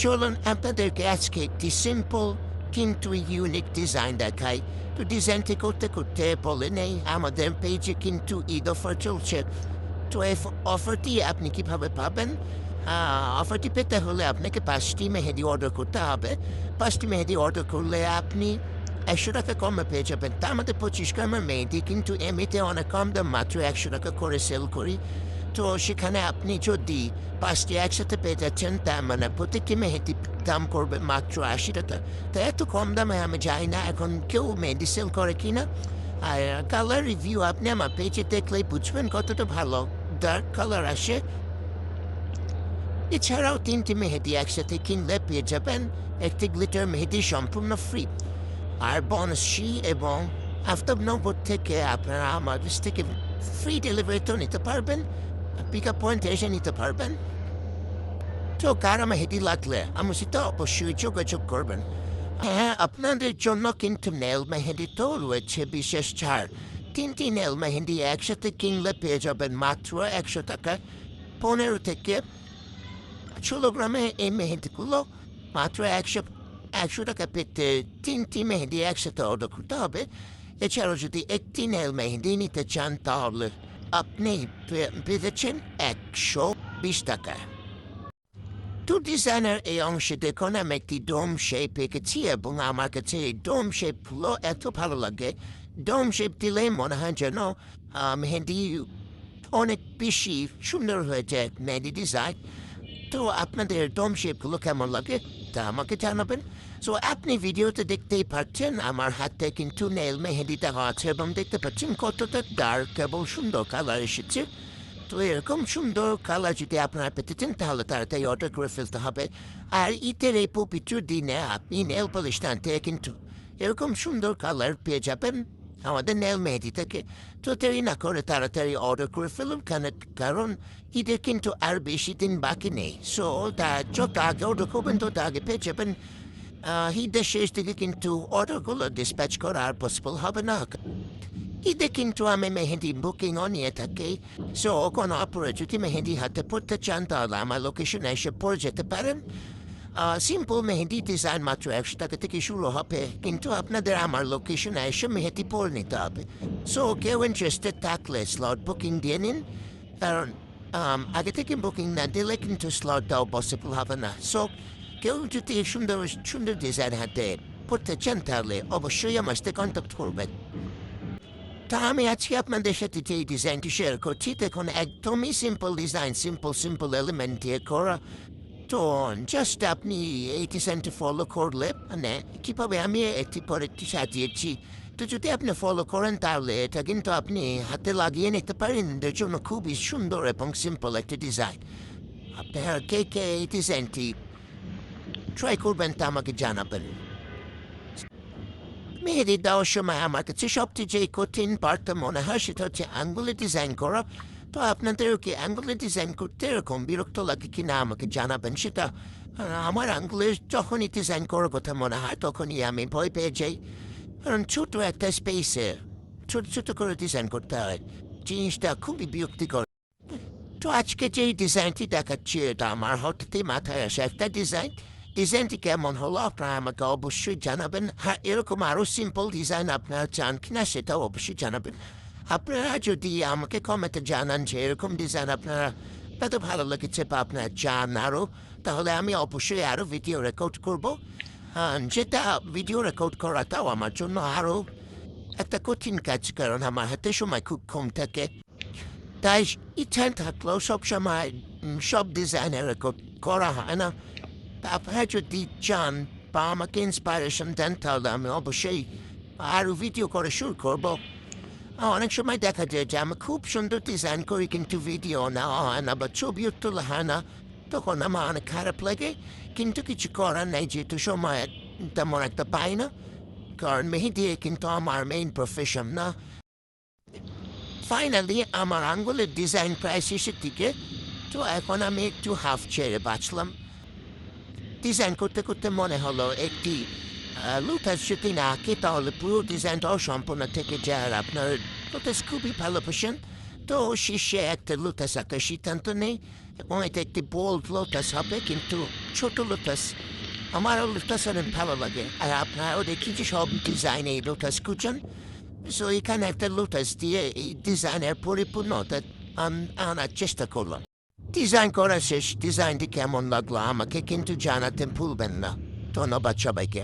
চলুন আপনাদেরকে আজকে একটি সিম্পল কিন্তু ইউনিক ডিজাইন দেখাই। তো ডিজাইনটি করতে করতে বলে নেই আমাদের পেজে কিন্তু ঈদ অফার চলছে। তো এই অফারটি আপনি কিভাবে পাবেন? অফারটি পেতে হলে আপনাকে 5টি মেহেদি অর্ডার করতে হবে। 5টি মেহেদি অর্ডার করলে আপনি 100 টাকা কমে পেয়ে যাবেন। তার মধ্যে 25 গ্রামের মেহেদি কিন্তু এমনিতে অনেক কম দাম, মাত্র 100 টাকা করে সেল করি। তো সেখানে আপনি যদি 5টি একসাথে পেয়ে যাচ্ছেন, তার মানে প্রত্যেকটি মেহেদির দাম করবে মাত্র 80 টাকা। তো এত কম দামে আমি জানি না এখন কেউ মেহেদি সেল করে কিনা। আর কালার রিভিউ আপনি আমার পেজে দেখলেই বুঝবেন কতটা ভালো ডার্ক কালার আসে। এছাড়াও 3টি মেহেদি একসাথে কিনলে পেয়ে যাবেন একটি গ্লিটার মেহেদি সম্পূর্ণ ফ্রি। আর বনশ্রী এবং আফতাবনগর থেকে আপনারা আমার কাছ থেকে ফ্রি ডেলিভারিতেও নিতে পারবেন, পিক আপ পয়েন্টে এসে নিতে পারবেন। তো কারো মেহেদি লাগলে আমার সাথে অবশ্যই যোগাযোগ করবেন। হ্যাঁ, আপনাদের জন্য কিন্তু নেল মেহেদিতেও রয়েছে বিশেষ ছাড়। 3টি নেল মেহেদি একসাথে কিনলে পেয়ে যাবেন মাত্র 100 টাকা। 15 থেকে 16 গ্রামে এই মেহেদিগুলো মাত্র 100 টাকা পেতে 3টি মেহেদি একসাথে অর্ডার করতে হবে। এছাড়াও যদি একটি নেল মেহেদি নিতে চান তাহলে আপনি পেয়েছেন 120 টাকা। তো ডিজাইনের এই অংশে দেখুন আমি একটি ডোম শেপ এঁকেছি এবং আমার কাছে এই ডোম শেপগুলো এত ভালো লাগে। ডোম শেপ দিলে মনে হয় যেন মেহেদি অনেক বেশি সুন্দর হয়ে যায় মেহেদি ডিজাইন। তো আপনাদের ডোম শেপগুলো কেমন লাগে তা আমাকে জানাবেন। সো আপনি ভিডিওতে দেখতেই পাচ্ছেন আমার হাতে কিন্তু নেল মেহেদি দেওয়া আছে এবং দেখতে পাচ্ছেন কতটা ডার্ক এবং সুন্দর কালার এসেছে। তো এরকম সুন্দর কালার যদি আপনারা পেতে চান তাহলে তাড়াতাড়ি অর্ডার করে ফেলতে হবে। আর ঈদের এই পবিত্র দিনে আপনি নেল পলিশ টানতে কিন্তু এরকম সুন্দর কালার পেয়ে যাবেন আমাদের নেল মেহেদি থেকে। তো দেরি না করে তাড়াতাড়ি অর্ডার করে ফেলুন, কারণ ঈদের কিন্তু আর বেশি দিন বাকি নেই। সো যত আগে অর্ডার করবেন তত আগে পেয়ে যাবেন। ঈদের শেষ দিকে কিন্তু অর্ডারগুলো ডিসপ্যাচ করা আর পসিবল হবে না। ঈদে কিন্তু আমি মেহেদি বুকিংও নিয়ে থাকি। সো কোনো অপরে যদি মেহেদি হাতে পড়তে চান তাহলে আমার লোকেশনে এসে পড়ে যেতে পারেন। সিম্পল মেহেদি ডিজাইন মাত্র 100 টাকা থেকে শুরু হবে, কিন্তু আপনাদের আমার লোকেশনে এসে মেহেদি পরে নিতে হবে। সো কেউ ইন্টারেস্টেড থাকলে স্লট বুকিং দিয়ে নিন, কারণ আগে থেকে বুকিং না দিলে কিন্তু স্লট দেওয়া পসিবল হবে না। সো কেউ যদি সুন্দর সুন্দর ডিজাইন হাতে পড়তে চান তাহলে অবশ্যই আমার সাথে কন্ট্যাক্ট করবেন। তা আমি আজকে আপনাদের সাথে যে ডিজাইনটি শেয়ার করছি দেখুন একদমই সিম্পল ডিজাইন, সিম্পল এলিমেন্ট দিয়ে করা। তো জাস্ট আপনি এই ডিজাইনটা ফলো করলে মানে কীভাবে আমি একটি পরে একটি সাজিয়েছি, তো যদি আপনি ফলো করেন তাহলে এটা কিন্তু আপনি হাতে লাগিয়ে নিতে পারেন। এর জন্য খুবই সুন্দর এবং সিম্পল একটা ডিজাইন। আপনার কে কে এই ডিজাইনটি ট্রাই করবেন তা আমাকে জানাবেন। মেহেদি দেওয়ার সময় আমার কাছে সবচেয়ে যে কঠিন পার্টটা মনে হয় সেটা হচ্ছে আঙ্গুলে ডিজাইন করা। তো আপনাদেরও কি আঙ্গুলে ডিজাইন করতে এরকম বিরক্ত লাগে কি না আমাকে জানাবেন সেটা। আমার আঙ্গুলে যখনই ডিজাইন করার কথা মনে হয় তখনই আমি ভয় পেয়ে যাই, কারণ ছোটো একটা স্পেসে ছোটো ছোটো করে ডিজাইন করতে হয়, জিনিসটা খুবই বিরক্তিকর। তো আজকে যেই ডিজাইনটি দেখাচ্ছি এটা আমার হঠাৎই মাথায় আসে একটা ডিজাইনটি কেমন হলো আপনারা আমাকে অবশ্যই জানাবেন। হ্যাঁ, এরকম আরও সিম্পল ডিজাইন আপনারা চান কিনা সেটাও অবশ্যই জানাবেন। আপনারা যদি আমাকে কমেন্টে জানান যে এরকম ডিজাইন আপনারা এত ভালো লেগেছে বা আপনারা চান আরও, তাহলে আমি অবশ্যই আরও ভিডিও রেকর্ড করব। যেটা ভিডিও রেকর্ড করাটাও আমার জন্য আরও একটা কঠিন কাজ, কারণ আমার হাতে সময় খুব কম থাকে। তাই ইচ্ছা থাকলেও সবসময় সব ডিজাইনের রেকর্ড করা হয় না। তা আপনারা যদি চান বা আমাকে ইন্সপায়ারেশন দেন তাহলে আমি অবশ্যই আরও ভিডিও করে শুরু করব। অনেক সময় দেখা যায় যে আমি খুব সুন্দর ডিজাইন করি কিন্তু ভিডিও নেওয়া হয় না বা ছবিও তোলা হয় না, তখন আমার অনেক খারাপ লাগে। কিন্তু কিছু করার নেই, যেহেতু সময় তেমন একটা পাই না, কারণ মেহেদি কিন্তু আমার মেইন প্রফেশন না। ফাইনালি আমার আঙ্গুলের ডিজাইন প্রায় শেষের দিকে। তো এখন আমি একটু হাফ ছেড়ে বাঁচলাম। ডিজাইন করতে করতে মনে হলো একটি লোটাস যদি না আঁকে তাহলে পুরো ডিজাইনটা অসম্পূর্ণ থেকে যায়। আর আপনার লোটাস খুবই ভালোবাসেন, তো শীর্ষে একটা লোটাস আঁকার সিদ্ধান্ত নেই এবং এটা একটি বোল্ড লোটাস হবে, কিন্তু ছোট লোটাস। আমারও লোটাস অনেক ভালো লাগে। আর আপনারাও দেখি যে সব ডিজাইনে এই লোটাস খুঁজছেন। সো এখানে একটা লোটাস দিয়ে এই ডিজাইনের পরিপূর্ণতা আনার চেষ্টা করলাম। ডিজাইন করা শেষ। ডিজাইনটি কেমন লাগলো আমাকে কিন্তু জানাতে ভুলবেন না। ধন্যবাদ সবাইকে।